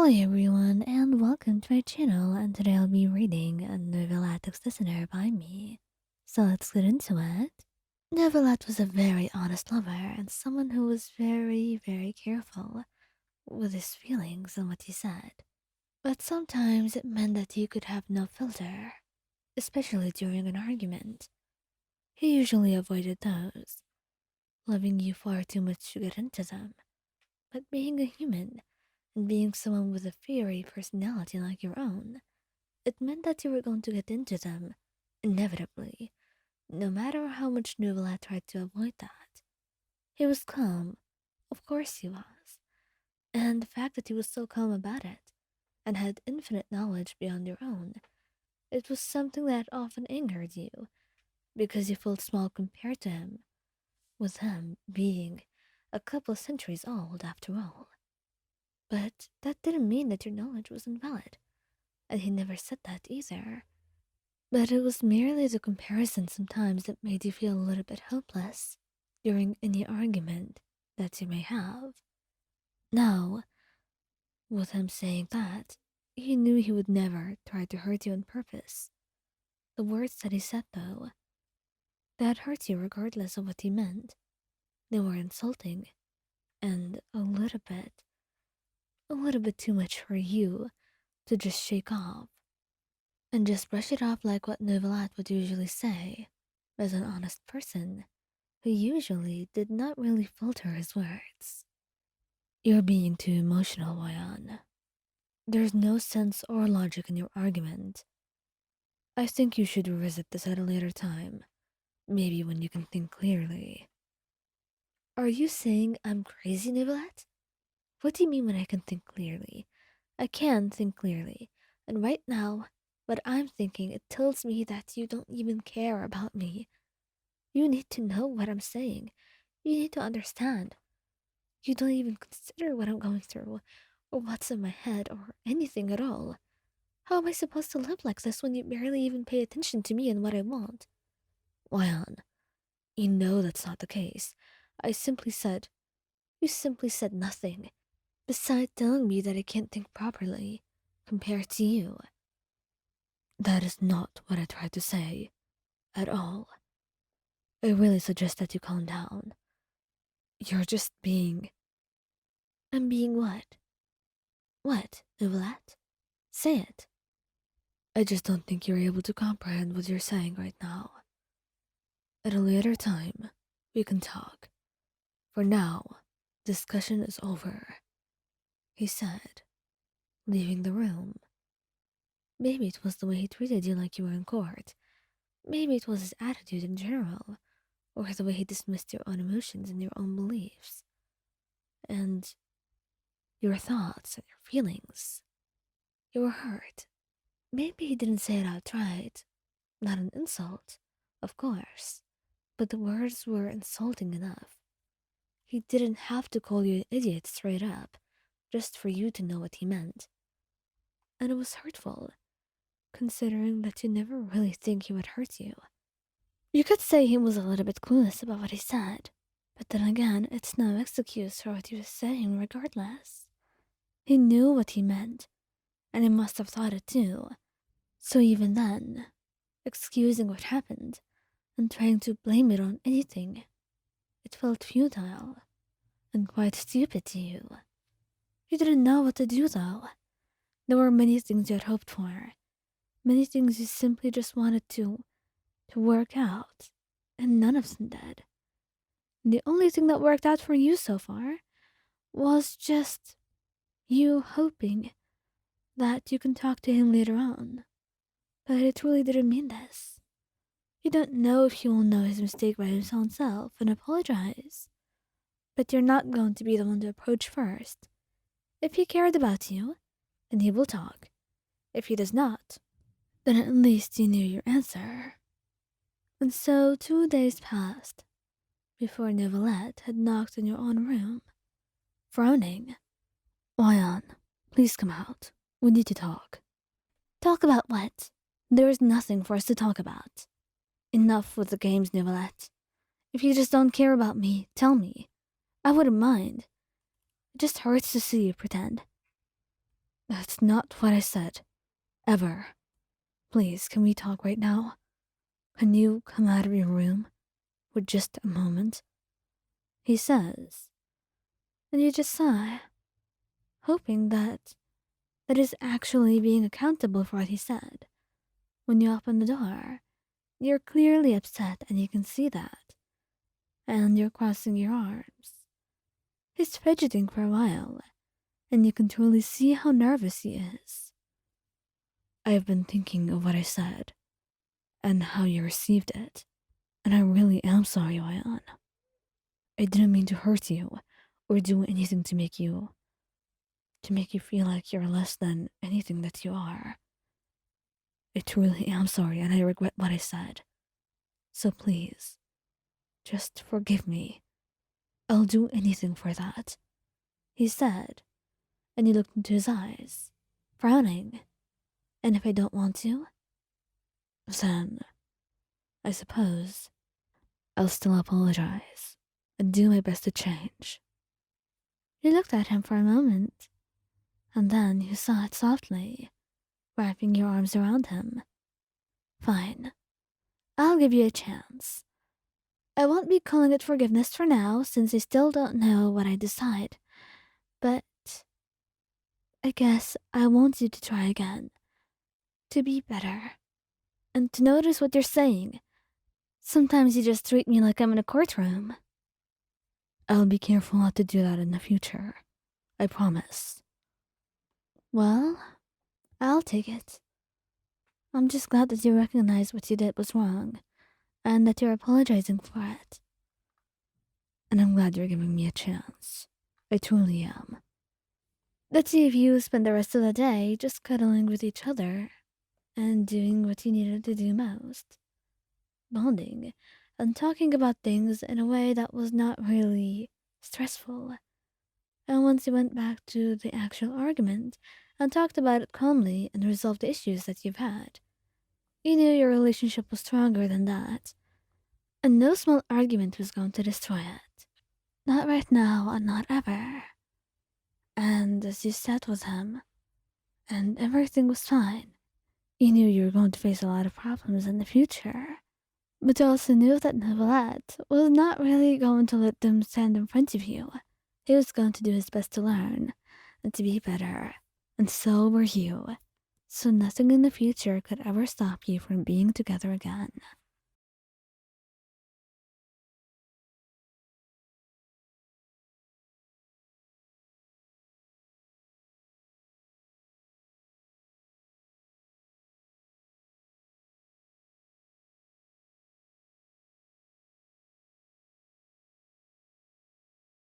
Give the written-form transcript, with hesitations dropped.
Hi everyone, and welcome to my channel. And today I'll be reading a Neuvillette listener by me. So let's get into it. Neuvillette was a very honest lover and someone who was very careful with his feelings and what he said. But sometimes it meant that he could have no filter, especially during an argument. He usually avoided those, loving you far too much to get into them. But being a human and being someone with a fiery personality like your own, it meant that you were going to get into them, inevitably, no matter how much Neuvillette tried to avoid that. He was calm, of course he was, and the fact that he was so calm about it, and had infinite knowledge beyond your own, it was something that often angered you, because you felt small compared to him, with him being a couple centuries old after all. But that didn't mean that your knowledge was invalid, and he never said that either. But it was merely the comparison sometimes that made you feel a little bit hopeless during any argument that you may have. Now, with him saying that, he knew he would never try to hurt you on purpose. The words that he said, though, that hurt you regardless of what he meant. They were insulting, and a little bit too much for you to just shake off, and just brush it off like what Neuvillette would usually say, as an honest person who usually did not really filter his words. You're being too emotional, Wayan. There's no sense or logic in your argument. I think you should revisit this at a later time, maybe when you can think clearly. Are you saying I'm crazy, Neuvillette? What do you mean when I can think clearly? I can think clearly, and right now, what I'm thinking, it tells me that you don't even care about me. You need to know what I'm saying. You need to understand. You don't even consider what I'm going through, or what's in my head, or anything at all. How am I supposed to live like this when you barely even pay attention to me and what I want? Wyan, you know that's not the case. I simply said, you simply said nothing, besides telling me that I can't think properly, compared to you. That is not what I tried to say, at all. I really suggest that you calm down. You're just being... I'm being what? What, Neuvillette? Say it. I just don't think you're able to comprehend what you're saying right now. At a later time, we can talk. For now, discussion is over, he said, leaving the room. Maybe it was the way he treated you like you were in court. Maybe it was his attitude in general, or the way he dismissed your own emotions and your own beliefs, and your thoughts and your feelings. You were hurt. Maybe he didn't say it outright. Not an insult, of course, but the words were insulting enough. He didn't have to call you an idiot straight up, just for you to know what he meant. And it was hurtful, considering that you never really think he would hurt you. You could say he was a little bit clueless about what he said, but then again, it's no excuse for what he was saying regardless. He knew what he meant, and he must have thought it too. So even then, excusing what happened and trying to blame it on anything, it felt futile and quite stupid to you. You didn't know what to do though. There were many things you had hoped for, many things you simply just wanted to work out, and none of them did. The only thing that worked out for you so far was just you hoping that you can talk to him later on. But it truly didn't mean this. You don't know if he will know his mistake by his own self and apologize. But you're not going to be the one to approach first. If he cared about you, then he will talk. If he does not, then at least you knew your answer. And so 2 days passed before Neuvillette had knocked on your own room, frowning. Wayan, please come out. We need to talk. Talk about what? There is nothing for us to talk about. Enough with the games, Neuvillette. If you just don't care about me, tell me. I wouldn't mind. It just hurts to see you pretend. That's not what I said. Ever. Please, can we talk right now? Can you come out of your room for just a moment? He says, and you just sigh, hoping that is actually being accountable for what he said. When you open the door, you're clearly upset and you can see that. And you're crossing your arms. He's fidgeting for a while, and you can truly see how nervous he is. I've been thinking of what I said, and how you received it, and I really am sorry, Ryan. I didn't mean to hurt you, or do anything to make you feel like you're less than anything that you are. I truly am sorry, and I regret what I said. So please, just forgive me. I'll do anything for that, he said, and you looked into his eyes, frowning. And if I don't want to, then I suppose I'll still apologize and do my best to change. You looked at him for a moment, and then you sighed softly, wrapping your arms around him. Fine, I'll give you a chance. I won't be calling it forgiveness for now, since I still don't know what I decide. But I guess I want you to try again. To be better. And to notice what you're saying. Sometimes you just treat me like I'm in a courtroom. I'll be careful not to do that in the future. I promise. Well, I'll take it. I'm just glad that you recognize what you did was wrong, and that you're apologizing for it. And I'm glad you're giving me a chance. I truly am. The two of you spent the rest of the day just cuddling with each other and doing what you needed to do most. Bonding and talking about things in a way that was not really stressful. And once you went back to the actual argument and talked about it calmly and resolved the issues that you've had, you knew your relationship was stronger than that. And no small argument was going to destroy it. Not right now and not ever. And as you sat with him, and everything was fine, you knew you were going to face a lot of problems in the future. But you also knew that Neuvillette was not really going to let them stand in front of you. He was going to do his best to learn, and to be better. And so were you. So nothing in the future could ever stop you from being together again.